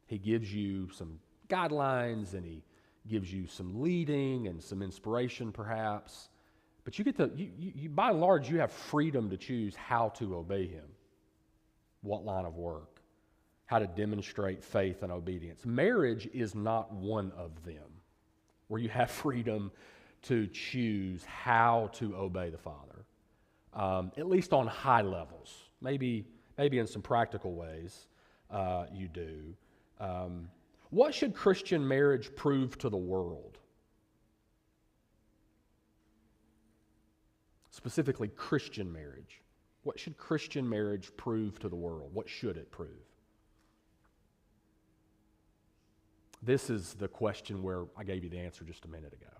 He gives you some guidelines, and he gives you some leading and some inspiration perhaps. But you get to, you by and large, you have freedom to choose how to obey him, what line of work, how to demonstrate faith and obedience. Marriage is not one of them, where you have freedom to choose how to obey the Father, at least on high levels. Maybe in some practical ways you do. What should Christian marriage prove to the world? Specifically, Christian marriage. What should Christian marriage prove to the world? What should it prove? This is the question where I gave you the answer just a minute ago.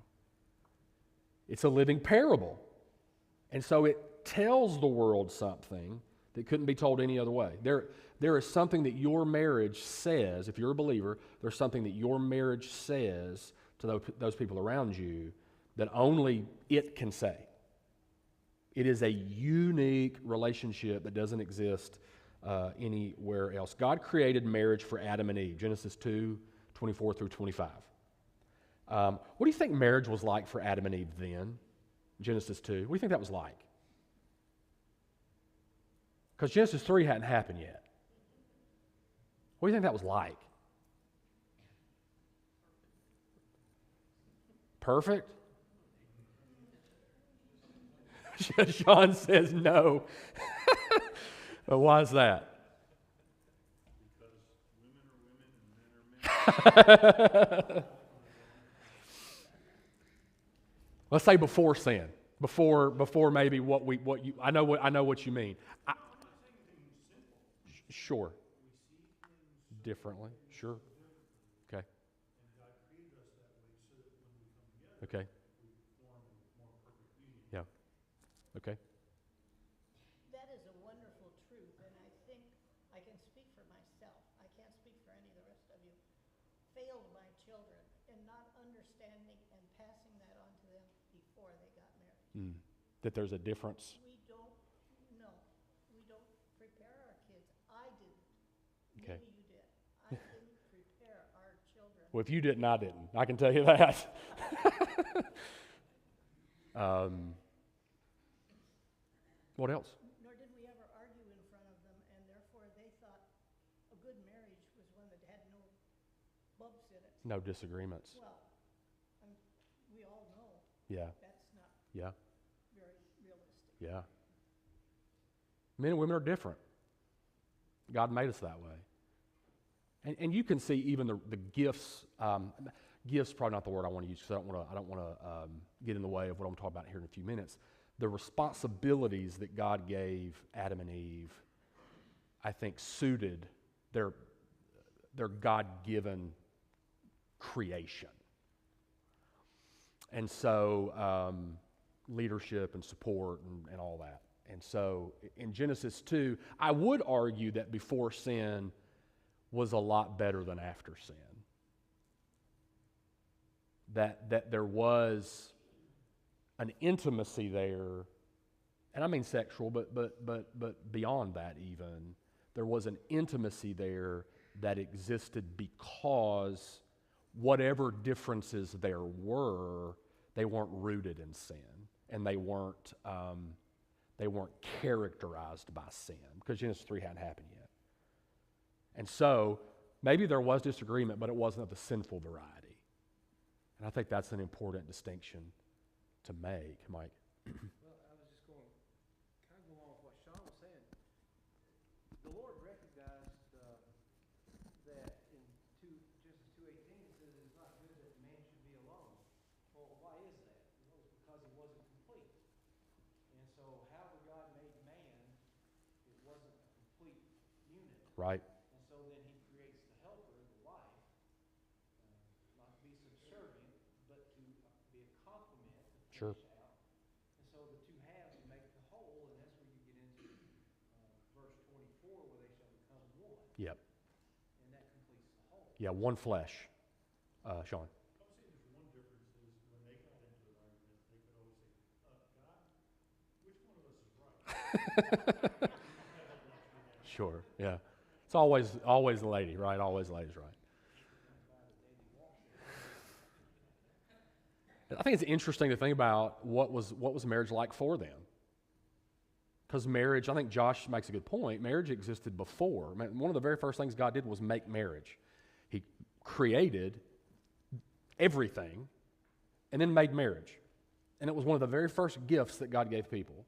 It's a living parable. And so it tells the world something that couldn't be told any other way. There is something that your marriage says, if you're a believer, there's something that your marriage says to those people around you that only it can say. It is a unique relationship that doesn't exist anywhere else. God created marriage for Adam and Eve, Genesis 2:24 through 25. What do you think marriage was like for Adam and Eve then? Genesis 2. What do you think that was like? Because Genesis 3 hadn't happened yet. What do you think that was like? Perfect? Sean says no. Well, why is that? Because women are women and men are men. Let's say before sin, before maybe what you. I know what you mean. Sure. Differently. Sure. Okay. And God created us that way so that when we come together, Okay. we form a more perfect union. Yeah. Okay. That is a wonderful truth, and I think I can speak for myself. I can't speak for any of the rest of you. Failed my children in not understanding and passing that on to them before they got married. That there's a difference. We don't prepare our kids. I didn't. Okay. Maybe you did. I didn't prepare our children. Well, if you didn't, I didn't. I can tell you that. What else? Nor did we ever argue in front of them, and therefore they thought a good marriage was one that had no bumps in it. No disagreements. Well, we all know Yeah. that's not Yeah. very realistic. Yeah. Men and women are different. God made us that way. And you can see even the gifts. Gifts probably not the word I want to use because I don't want to get in the way of what I'm talking about here in a few minutes. The responsibilities that God gave Adam and Eve, I think, suited their God-given creation. And so leadership and support and all that. And so in Genesis 2, I would argue that before sin was a lot better than after sin. That there was an intimacy there, and I mean sexual, but beyond that even, there was an intimacy there that existed because whatever differences there were, they weren't rooted in sin, and they weren't characterized by sin, because Genesis 3 hadn't happened yet. And so, maybe there was disagreement, but it wasn't of the sinful variety. And I think that's an important distinction to make, Mike. Well, I was just going to kind of go on with what Sean was saying. The Lord recognized that in Genesis 2:18 it says it's not good that man should be alone. Well, why is that? Well, it's because he wasn't complete. And so however God made man, it wasn't a complete unit. Right. And so then he creates the helper, the wife, not to be subservient, but to be a complement to Sure. finish out. And so the two halves make the whole, and that's where you get into verse 24, where they shall become one. Yep. And that completes the whole. Yeah, one flesh. Sean. I would say there's one difference is when they got into an argument, they could always say, God, which one of us is right? Sure. Yeah. It's always the lady, right? Always the ladies, right? I think it's interesting to think about what was marriage like for them. Because marriage, I think Josh makes a good point, marriage existed before. One of the very first things God did was make marriage. He created everything and then made marriage. And it was one of the very first gifts that God gave people.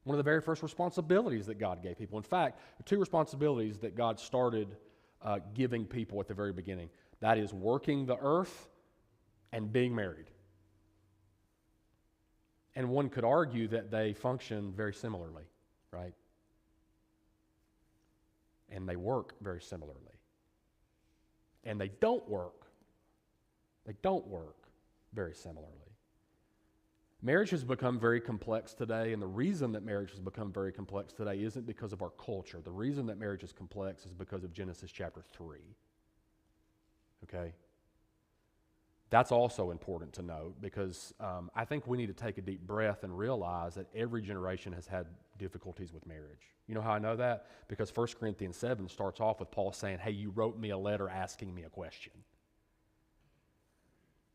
One of the very first responsibilities that God gave people. In fact, the two responsibilities that God started giving people at the very beginning. That is working the earth and being married. And one could argue that they function very similarly, right? And they work very similarly. And they don't work. They don't work very similarly. Marriage has become very complex today, and the reason that marriage has become very complex today isn't because of our culture. The reason that marriage is complex is because of Genesis chapter 3. Okay? That's also important to note because I think we need to take a deep breath and realize that every generation has had difficulties with marriage. You know how I know that? Because 1 Corinthians 7 starts off with Paul saying, hey, you wrote me a letter asking me a question.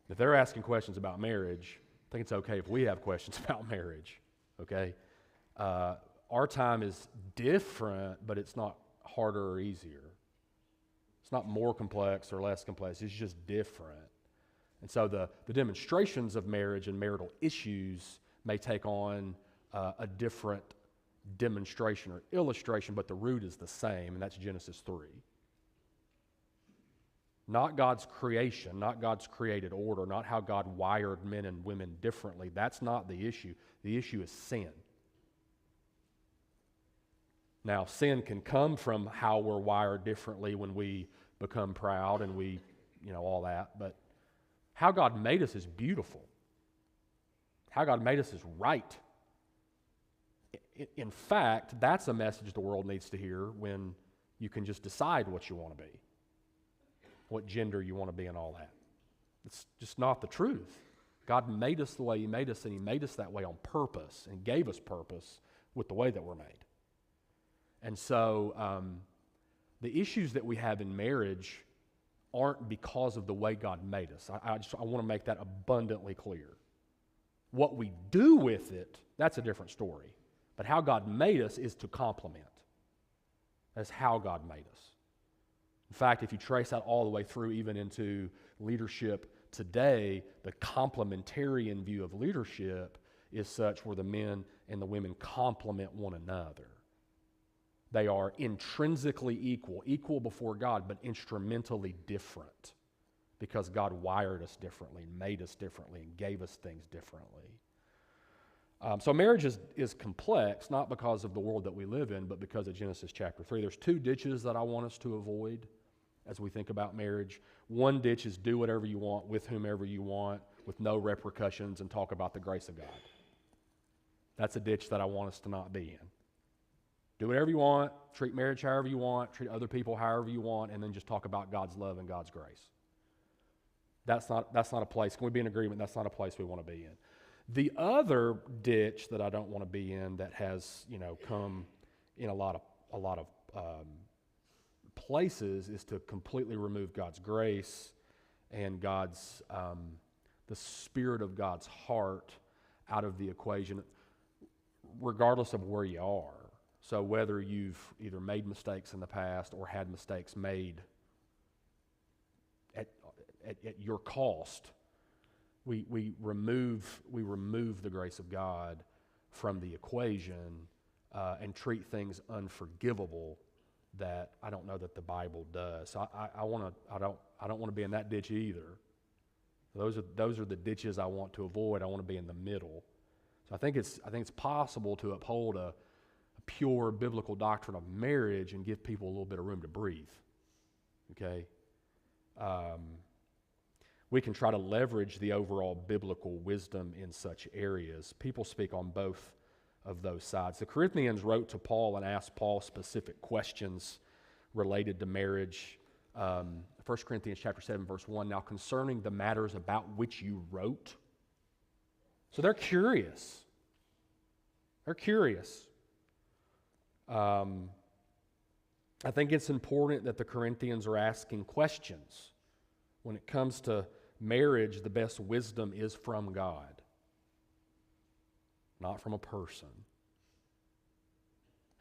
If they're asking questions about marriage, I think it's okay if we have questions about marriage, okay? Our time is different, but it's not harder or easier. It's not more complex or less complex. It's just different. And so the demonstrations of marriage and marital issues may take on a different demonstration or illustration, but the root is the same, and that's Genesis 3. Not God's creation, not God's created order, not how God wired men and women differently. That's not the issue. The issue is sin. Now, sin can come from how we're wired differently when we become proud and we, all that, but how God made us is beautiful. How God made us is right. In fact, that's a message the world needs to hear when you can just decide what you want to be, what gender you want to be and all that. It's just not the truth. God made us the way He made us, and He made us that way on purpose and gave us purpose with the way that we're made. And so the issues that we have in marriage aren't because of the way God made us. I want to make that abundantly clear. What we do with it, that's a different story. But how God made us is to complement. That's how God made us. In fact, if you trace that all the way through, even into leadership today, the complementarian view of leadership is such where the men and the women complement one another. They are intrinsically equal before God, but instrumentally different because God wired us differently, made us differently, and gave us things differently. So marriage is complex, not because of the world that we live in, but because of Genesis chapter 3. There's two ditches that I want us to avoid as we think about marriage. One ditch is do whatever you want with whomever you want with no repercussions and talk about the grace of God. That's a ditch that I want us to not be in. Do whatever you want, treat marriage however you want, treat other people however you want, and then just talk about God's love and God's grace. That's not a place. Can we be in agreement? That's not a place we want to be in. The other ditch that I don't want to be in that has, come in a lot of places is to completely remove God's grace and God's the spirit of God's heart out of the equation, regardless of where you are. So whether you've either made mistakes in the past or had mistakes made at your cost, we remove the grace of God from the equation and treat things unforgivable that I don't know that the Bible does. So I don't want to be in that ditch either. Those are the ditches I want to avoid. I want to be in the middle. So I think it's possible to uphold a pure biblical doctrine of marriage and give people a little bit of room to breathe. Okay? We can try to leverage the overall biblical wisdom in such areas. People speak on both of those sides. The Corinthians wrote to Paul and asked Paul specific questions related to marriage. 1 Corinthians chapter 7, verse 1, now concerning the matters about which you wrote. So they're curious. They're curious. I think it's important that the Corinthians are asking questions. When it comes to marriage, the best wisdom is from God, not from a person.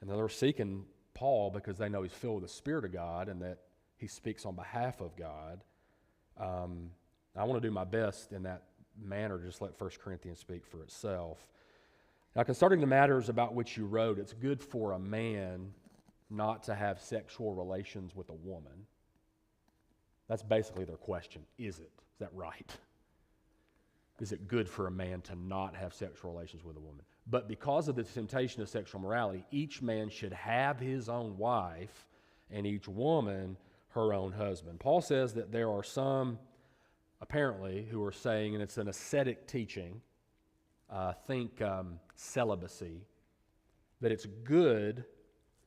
And they're seeking Paul because they know he's filled with the Spirit of God and that he speaks on behalf of God. I want to do my best in that manner, just let 1 Corinthians speak for itself. Now, concerning the matters about which you wrote, it's good for a man not to have sexual relations with a woman. That's basically their question. Is it? Is that right? Is it good for a man to not have sexual relations with a woman? But because of the temptation of sexual morality, each man should have his own wife and each woman her own husband. Paul says that there are some, apparently, who are saying, and it's an ascetic teaching, think celibacy, that it's good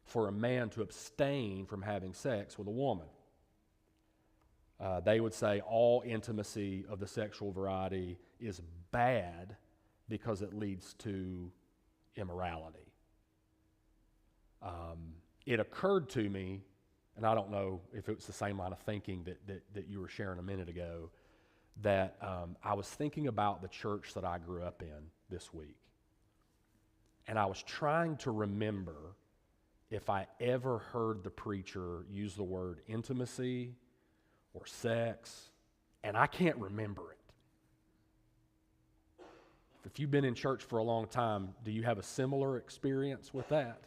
for a man to abstain from having sex with a woman. They would say all intimacy of the sexual variety is bad because it leads to immorality. It occurred to me, and I don't know if it was the same line of thinking that you were sharing a minute ago, that I was thinking about the church that I grew up in this week. And I was trying to remember if I ever heard the preacher use the word intimacy or sex, and I can't remember it. If you've been in church for a long time, do you have a similar experience with that?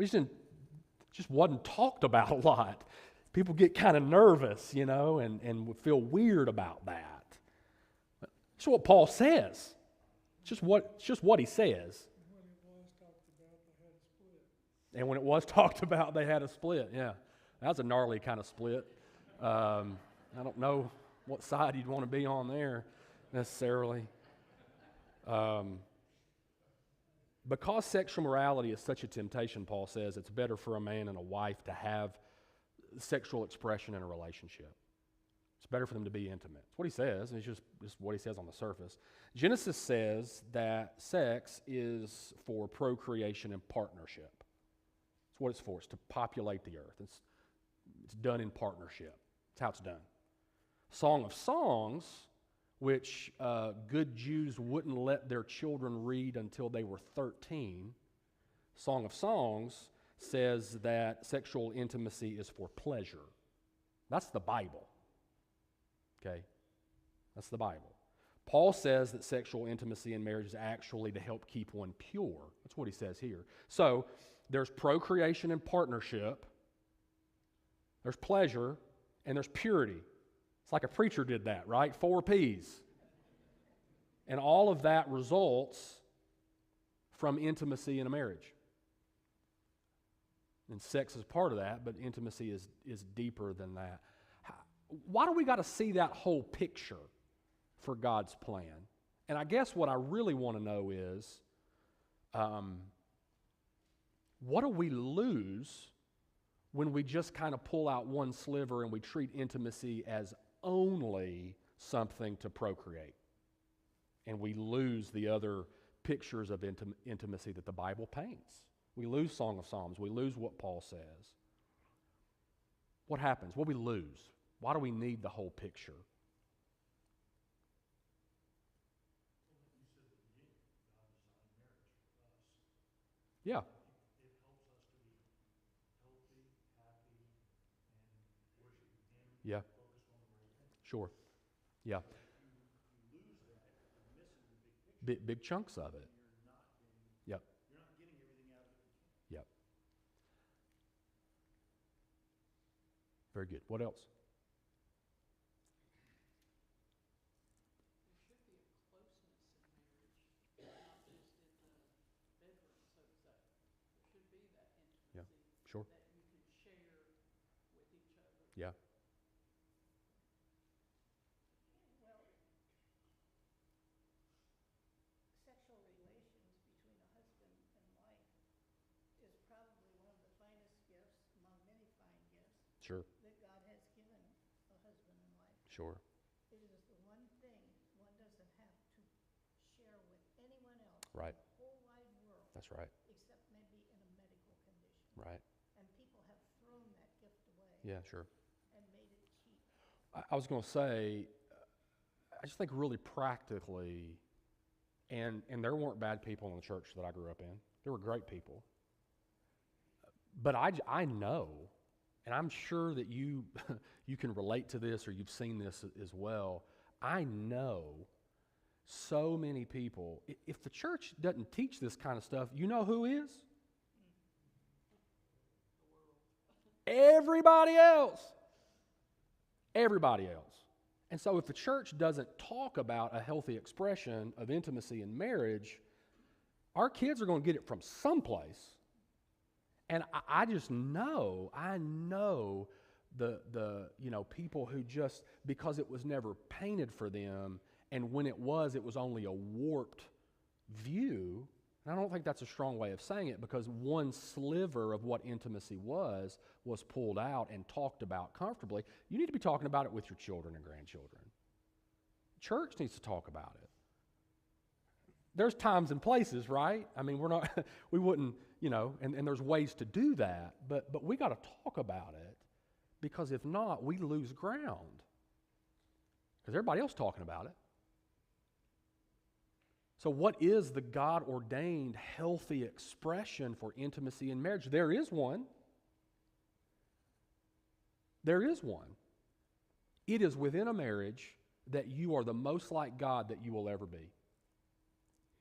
Just wasn't talked about a lot. People get kind of nervous, and would feel weird about that. But it's what Paul says. It's just what he says. And when it was talked about, they had a split. Yeah, that was a gnarly kind of split. I don't know what side you'd want to be on there necessarily. Because sexual morality is such a temptation, Paul says, it's better for a man and a wife to have sexual expression in a relationship. It's better for them to be intimate. It's what he says, and it's just what he says on the surface. Genesis says that sex is for procreation and partnership. It's what it's for. It's to populate the earth. It's done in partnership. That's how it's done. Song of Songs, which good Jews wouldn't let their children read until they were 13. Song of Songs says that sexual intimacy is for pleasure. That's the Bible. Okay? That's the Bible. Paul says that sexual intimacy in marriage is actually to help keep one pure. That's what he says here. So, there's procreation and partnership, there's pleasure, and there's purity. It's like a preacher did that, right? 4 P's. And all of that results from intimacy in a marriage. And sex is part of that, but intimacy is deeper than that. Why do we got to see that whole picture for God's plan? And I guess what I really want to know is, what do we lose when we just kind of pull out one sliver and we treat intimacy as only something to procreate? And we lose the other pictures of intimacy that the Bible paints. We lose Song of Psalms. We lose what Paul says. What happens? What do we lose? Why do we need the whole picture? Yeah. It helps us to be healthy, happy, and worshiping Him. Yeah. Focused on the right thing. Sure. Yeah. If you lose that, you're missing the big picture. Big chunks of it. Yep. You're not getting everything out of it you can. Yep. Very good. What else? There should be a closeness in marriage, not just in the bedroom, so to say. There should be that Yeah. intimacy Sure. that you can share with each other. Yeah. Well, sexual relations between a husband and wife is probably one of the finest gifts among many fine gifts Sure. that God has given a husband and wife. Sure. It is the one thing one doesn't have to share with anyone else Right. in the whole wide world, That's right. except maybe in a medical condition. Right. And people Yeah, sure. and made it cheap. I was going to say, I just think really practically, and there weren't bad people in the church that I grew up in. There were great people. But I know, and I'm sure that you you can relate to this or you've seen this as well. I know so many people, if the church doesn't teach this kind of stuff, you know who is? Everybody else. Everybody else. And so if the church doesn't talk about a healthy expression of intimacy in marriage, our kids are going to get it from someplace. And I just know, the people who just, because it was never painted for them, and when it was only a warped view. And I don't think that's a strong way of saying it, because one sliver of what intimacy was pulled out and talked about comfortably. You need to be talking about it with your children and grandchildren. Church needs to talk about it. There's times and places, right? I mean, we wouldn't, and there's ways to do that, but we got to talk about it, because if not, we lose ground. Because everybody else is talking about it. So what is the God-ordained healthy expression for intimacy in marriage? There is one. There is one. It is within a marriage that you are the most like God that you will ever be.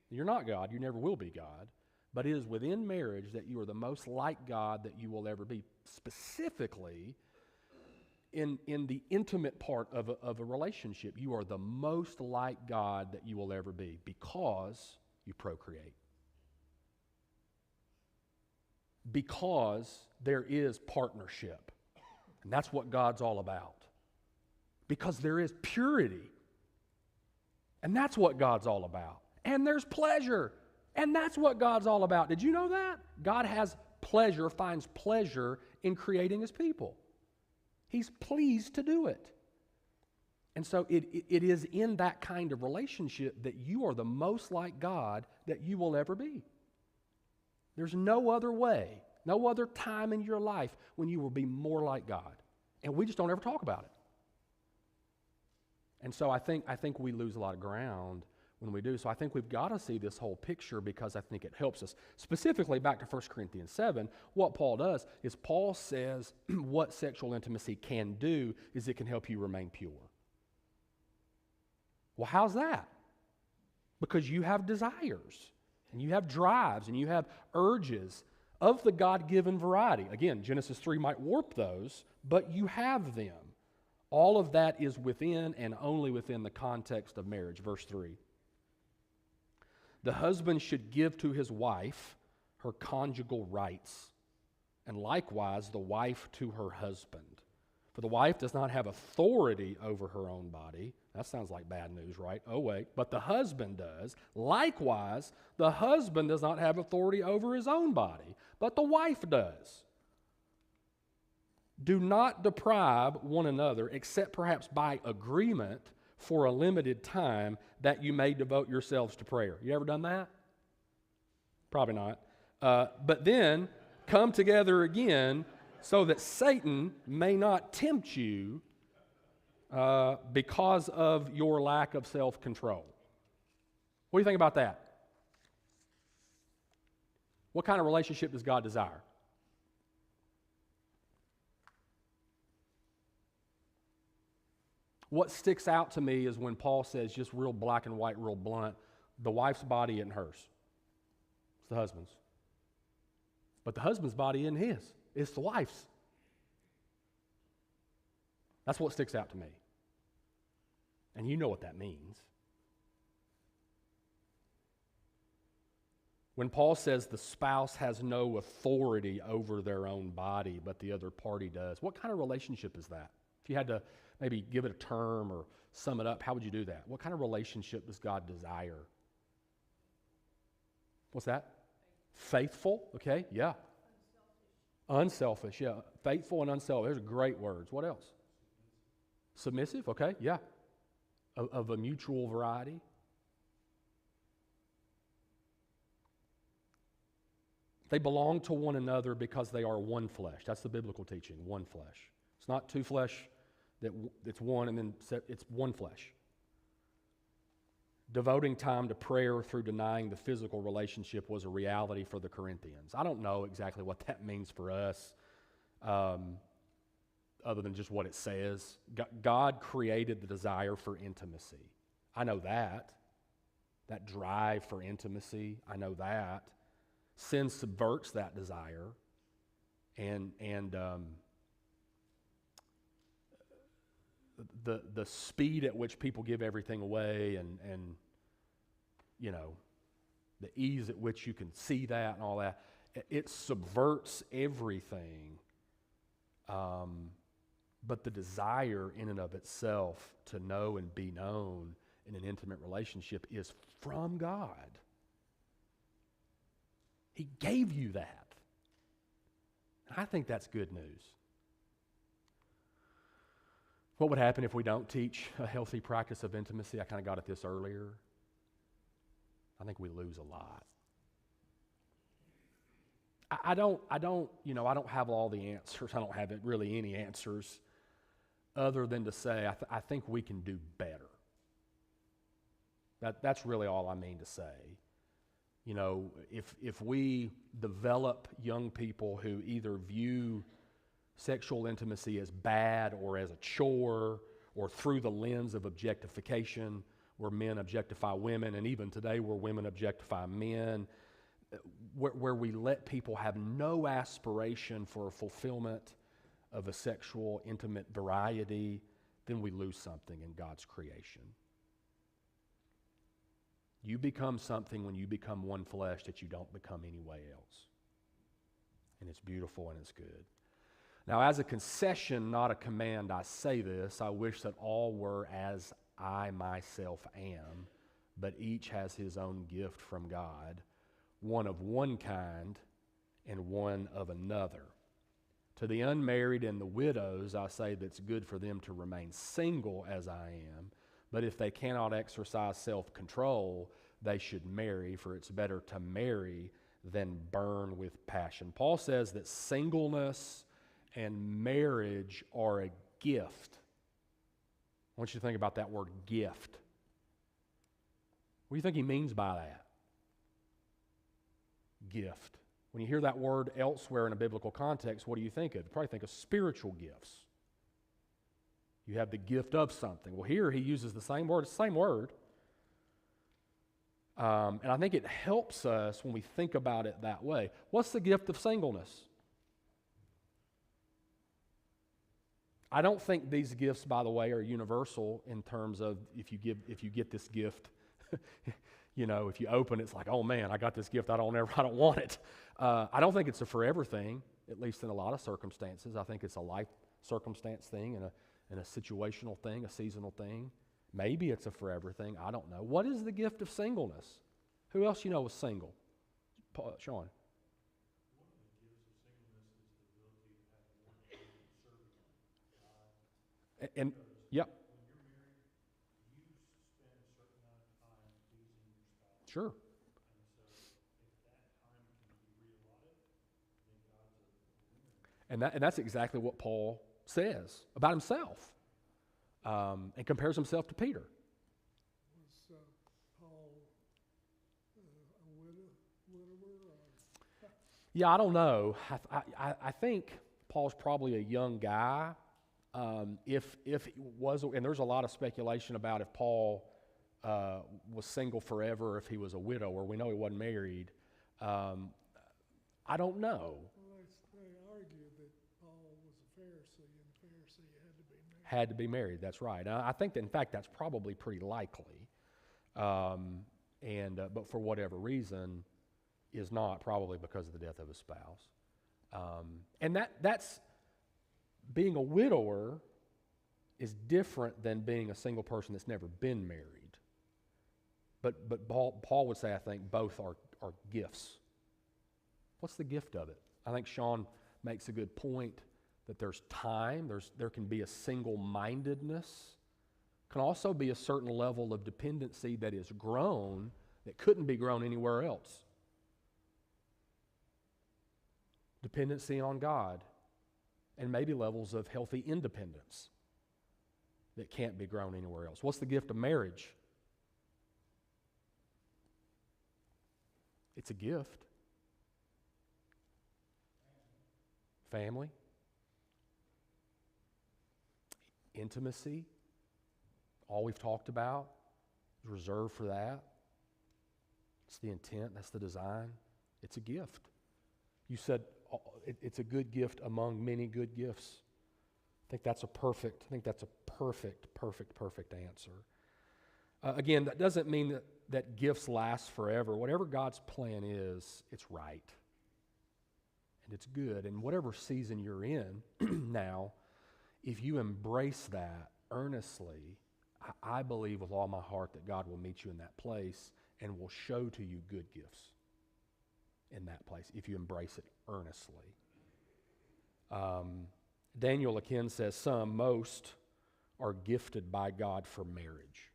You're not God, you never will be God, but it is within marriage that you are the most like God that you will ever be. Specifically, in the intimate part of a relationship, you are the most like God that you will ever be, because you procreate. Because there is partnership. And that's what God's all about. Because there is purity. And that's what God's all about. And there's pleasure. And that's what God's all about. Did you know that? God has pleasure, finds pleasure in creating His people. He's pleased to do it. And so it is in that kind of relationship that you are the most like God that you will ever be. There's no other way, no other time in your life when you will be more like God. And we just don't ever talk about it. And so I think we lose a lot of ground when we do. So I think we've got to see this whole picture, because I think it helps us. Specifically, back to 1 Corinthians 7, what Paul does is Paul says what sexual intimacy can do is it can help you remain pure. Well, how's that? Because you have desires, and you have drives, and you have urges of the God-given variety. Again, Genesis 3 might warp those, but you have them. All of that is within and only within the context of marriage. Verse 3. The husband should give to his wife her conjugal rights, and likewise the wife to her husband. For the wife does not have authority over her own body. That sounds like bad news, right? Oh, wait. But the husband does. Likewise, the husband does not have authority over his own body, but the wife does. Do not deprive one another, except perhaps by agreement, for a limited time, that you may devote yourselves to prayer. You ever done that? Probably not. But then come together again, so that Satan may not tempt you because of your lack of self-control. What do you think about that? What kind of relationship does God desire? What sticks out to me is when Paul says, just real black and white, real blunt, the wife's body isn't hers. It's the husband's. But the husband's body isn't his. It's the wife's. That's what sticks out to me. And you know what that means. When Paul says the spouse has no authority over their own body, but the other party does, what kind of relationship is that? If you had to maybe give it a term or sum it up, how would you do that? What kind of relationship does God desire? What's that? Faithful, okay, yeah. Unselfish, yeah. Faithful and unselfish, those are great words. What else? Submissive, okay, yeah. Of a mutual variety. They belong to one another because they are one flesh. That's the biblical teaching, one flesh. It's not two flesh it's one and then it's one flesh. Devoting time to prayer through denying the physical relationship was a reality for the Corinthians. I don't know exactly what that means for us, other than just what it says. God created the desire for intimacy. I know that. That drive for intimacy, I know that. Sin subverts that desire, and the speed at which people give everything away, and you know, the ease at which you can see that and all that, it subverts everything. But the desire in and of itself to know and be known in an intimate relationship is from God. He gave you that. And I think that's good news. What would happen if we don't teach a healthy practice of intimacy? I kind of got at this earlier. I think we lose a lot. I don't have all the answers. I don't have really any answers other than to say I think we can do better. That's really all I mean to say. You know, if we develop young people who either view sexual intimacy as bad or as a chore or through the lens of objectification, where men objectify women, and even today where women objectify men, where we let people have no aspiration for a fulfillment of a sexual, intimate variety, then we lose something in God's creation. You become something when you become one flesh that you don't become any way else. And it's beautiful and it's good. Now, as a concession, not a command, I say this. I wish that all were as I myself am, but each has his own gift from God, one of one kind and one of another. To the unmarried and the widows, I say that it's good for them to remain single as I am, but if they cannot exercise self-control, they should marry, for it's better to marry than burn with passion. Paul says that singleness and marriage are a gift. I want you to think about that word gift. What do you think he means by that? Gift. When you hear that word elsewhere in a biblical context, what do you think of? You probably think of spiritual gifts. You have the gift of something. Well, here he uses the same word. It's the same word. And I think it helps us when we think about it that way. What's the gift of singleness? I don't think these gifts, by the way, are universal in terms of if you get this gift, you know, if you open it, it's like, oh man, I got this gift, I don't want it. I don't think it's a forever thing, at least in a lot of circumstances. I think it's a life circumstance thing and a situational thing, a seasonal thing. Maybe it's a forever thing. I don't know. What is the gift of singleness? Who else you know is single? Sean. One of the gifts of singleness is the ability to have one hand serving God. And Because yep, when you're married, you spend a certain amount of time pleasing your spouse. sure. And so if that time can be reallotted, then God's a winner. And that's exactly what Paul says about himself, and compares himself to Peter. Was Paul a widower? Or? Yeah, I don't know. I think Paul's probably a young guy. If he was, and there's a lot of speculation about if Paul was single forever, or if he was a widower. We know he wasn't married. I don't know. Well, they argued that Paul was a Pharisee, and the Pharisee had to be married. Had to be married, that's right. I think that, in fact, that's probably pretty likely. But for whatever reason, is not, probably because of the death of his spouse. And that's, being a widower is different than being a single person that's never been married. But Paul would say, I think, both are gifts. What's the gift of it? I think Sean makes a good point that there's time, there can be a single-mindedness, can also be a certain level of dependency that is grown that couldn't be grown anywhere else. Dependency on God. and maybe levels of healthy independence that can't be grown anywhere else. What's the gift of marriage? It's a gift. Family. Intimacy. All we've talked about is reserved for that. It's the intent, that's the design. It's a gift. You said it's a good gift among many good gifts. I think that's a perfect answer. Again, that doesn't mean that gifts last forever. Whatever God's plan is, it's right. And it's good. And whatever season you're in now, if you embrace that earnestly, I believe with all my heart that God will meet you in that place and will show to you good gifts in that place if you embrace it earnestly. Daniel Akin says most are gifted by God for marriage.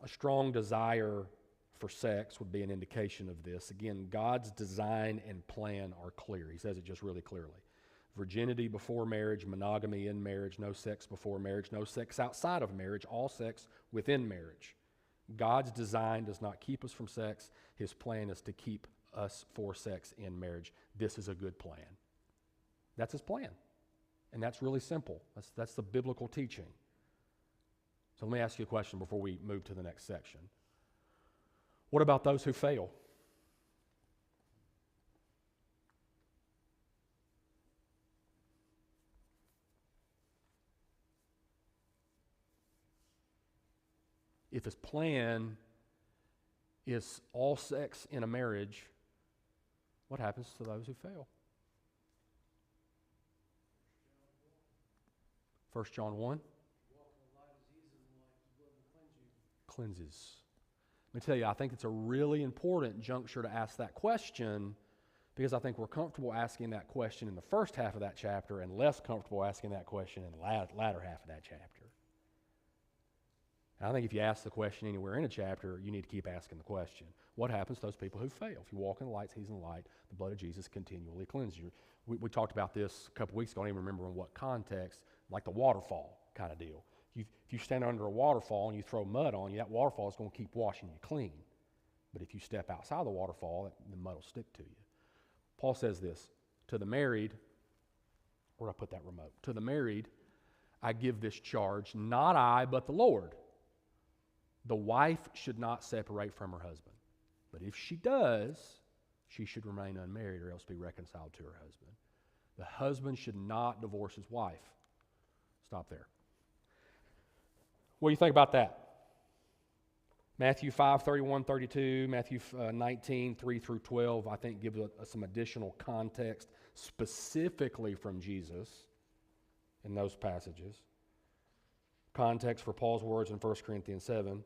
A strong desire for sex would be an indication of this. Again, God's design and plan are clear. He says it just really clearly. Virginity before marriage, monogamy in marriage, no sex before marriage, no sex outside of marriage, all sex within marriage. God's design does not keep us from sex. His plan is to keep us for sex in marriage. This is a good plan. That's his plan. And that's really simple. That's the biblical teaching. So let me ask you a question before we move to the next section. What about those who fail? If his plan is all sex in a marriage, what happens to those who fail? 1 John 1. Walk in the light is easy, and the light blood will cleanse you. Cleanses. Let me tell you, I think it's a really important juncture to ask that question, because I think we're comfortable asking that question in the first half of that chapter and less comfortable asking that question in the latter half of that chapter. And I think if you ask the question anywhere in a chapter, you need to keep asking the question. What happens to those people who fail? If you walk in the light, he's in the light, the blood of Jesus continually cleanses you. We talked about this a couple weeks ago. I don't even remember in what context, like the waterfall kind of deal. If you stand under a waterfall and you throw mud on you, that waterfall is going to keep washing you clean. But if you step outside the waterfall, the mud will stick to you. Paul says this, to the married, where do I put that remote? To the married, I give this charge, not I, but the Lord. The wife should not separate from her husband. But if she does, she should remain unmarried or else be reconciled to her husband. The husband should not divorce his wife. Stop there. What do you think about that? Matthew 5, 31, 32, Matthew 19, 3 through 12, I think gives us some additional context specifically from Jesus in those passages. Context for Paul's words in 1 Corinthians 7.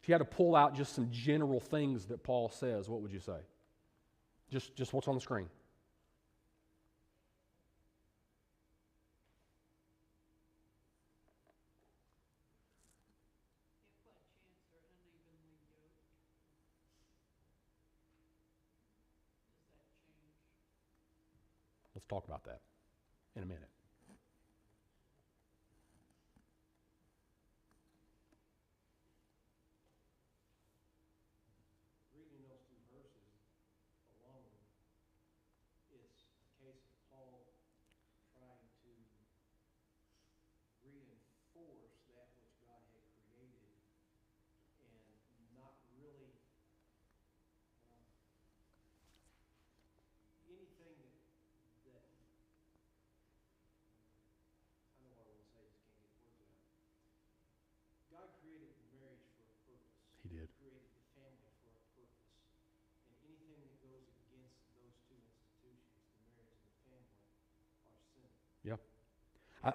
If you had to pull out just some general things that Paul says, what would you say? Just what's on the screen. If by chance they're unevenly yoked, does that change? Let's talk about that in a minute. Reading those two verses alone, it's a case of Paul trying to reinforce that which God had created and not really, well, anything that I know what I want to say, just can't get the words out. God created marriage for a purpose. He did. Created the family for a purpose. And anything that goes against those two institutions, the marriage and the family, are sin. Yeah. And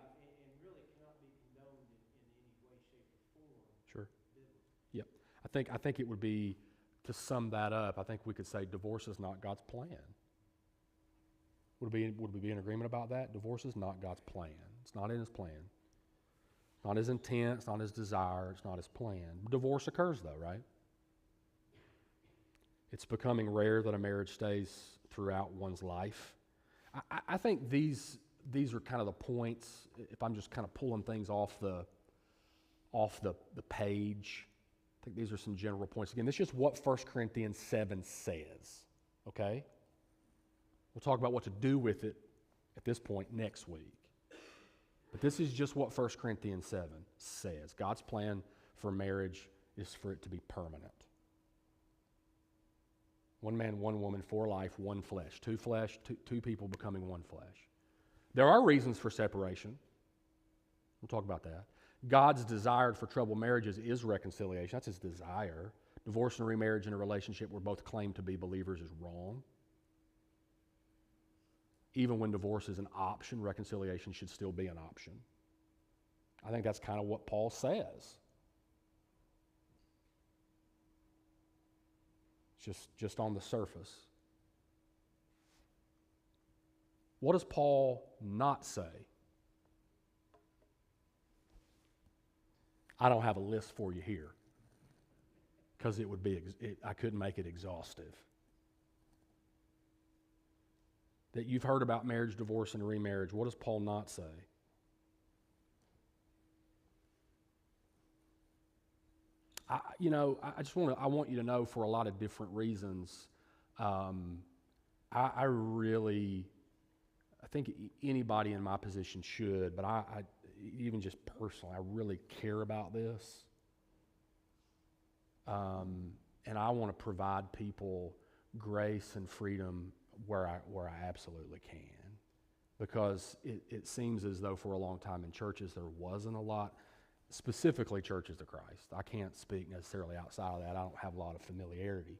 really cannot be condoned in any way, shape, or form. Sure. Biblically. Yep. I think it would be, to sum that up, I think we could say divorce is not God's plan. Would we be in agreement about that? Divorce is not God's plan. It's not in his plan. It's not his intent. It's not his desire. It's not his plan. Divorce occurs though, right? It's becoming rare that a marriage stays throughout one's life. I think these are kind of the points, if I'm just kind of pulling things off the page. I think these are some general points. Again, this is just what 1 Corinthians 7 says, okay? We'll talk about what to do with it at this point next week. But this is just what 1 Corinthians 7 says. God's plan for marriage is for it to be permanent. One man, one woman, for life, one flesh. Two people becoming one flesh. There are reasons for separation. We'll talk about that. God's desire for troubled marriages is reconciliation. That's his desire. Divorce and remarriage in a relationship where both claim to be believers is wrong. Even when divorce is an option, reconciliation should still be an option. I think that's kind of what Paul says. Just on the surface. What does Paul not say? I don't have a list for you here because it would be I couldn't make it exhaustive. That you've heard about marriage, divorce, and remarriage. What does Paul not say? I want you to know, for a lot of different reasons, I think anybody in my position should, but I even just personally, I really care about this. And I want to provide people grace and freedom where I absolutely can. Because it seems as though for a long time in churches there wasn't a lot, specifically churches of Christ. I can't speak necessarily outside of that. I don't have a lot of familiarity.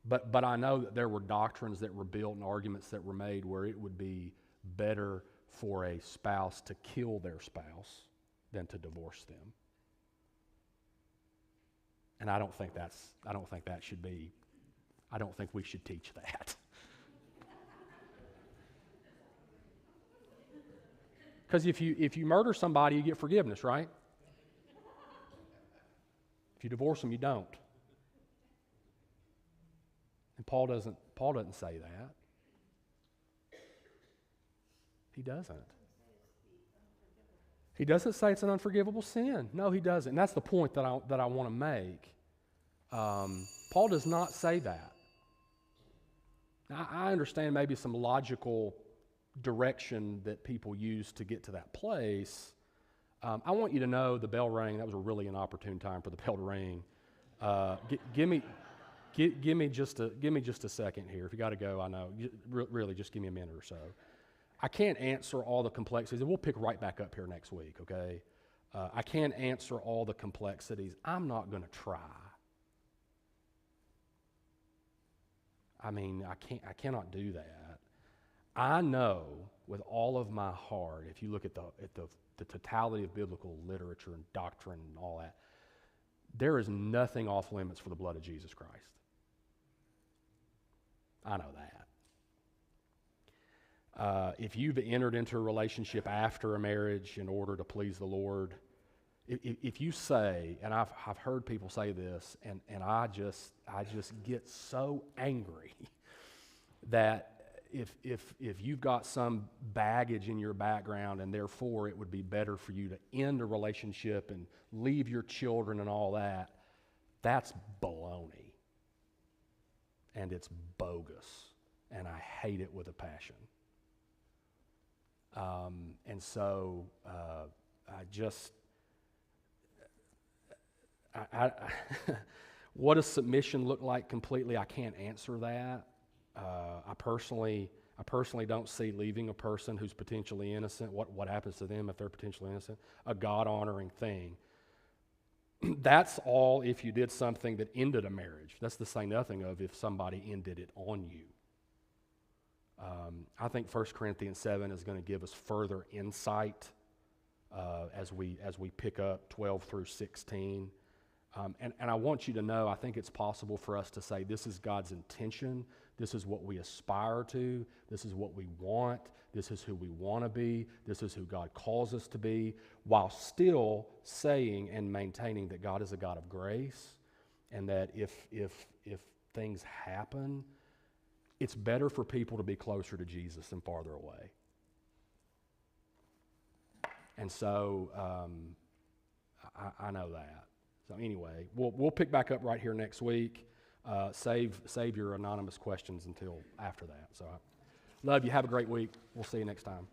But I know that there were doctrines that were built and arguments that were made where it would be better for a spouse to kill their spouse than to divorce them. And I don't think we should teach that. Because if you murder somebody, you get forgiveness, right? If you divorce them, you don't. And Paul doesn't say that. He doesn't. He doesn't say it's an unforgivable sin. No, he doesn't. And that's the point that I want to make. Paul does not say that. Now, I understand maybe some logical direction that people use to get to that place. I want you to know the bell rang. That was a really inopportune time for the bell to ring. Give me just a second here. If you got to go, I know. Really, just give me a minute or so. I can't answer all the complexities, and we'll pick right back up here next week. Okay? I can't answer all the complexities. I'm not going to try. I mean, I cannot do that. I know with all of my heart, if you look at the totality of biblical literature and doctrine and all that, there is nothing off limits for the blood of Jesus Christ. I know that. If you've entered into a relationship after a marriage in order to please the Lord, if you say, and I've heard people say this, and I just get so angry that if you've got some baggage in your background and therefore it would be better for you to end a relationship and leave your children and all that, that's baloney. And it's bogus. And I hate it with a passion. And so what does submission look like completely? I can't answer that. I personally don't see leaving a person who's potentially innocent, what happens to them if they're potentially innocent, a God-honoring thing. That's all if you did something that ended a marriage. That's to say nothing of if somebody ended it on you. I think 1 Corinthians 7 is going to give us further insight as we pick up 12 through 16. And I want you to know, I think it's possible for us to say this is God's intention, this is what we aspire to, this is what we want, this is who we want to be, this is who God calls us to be, while still saying and maintaining that God is a God of grace and that if things happen, it's better for people to be closer to Jesus than farther away. And so I know that. So anyway, we'll pick back up right here next week. Save your anonymous questions until after that. So I love you. Have a great week. We'll see you next time.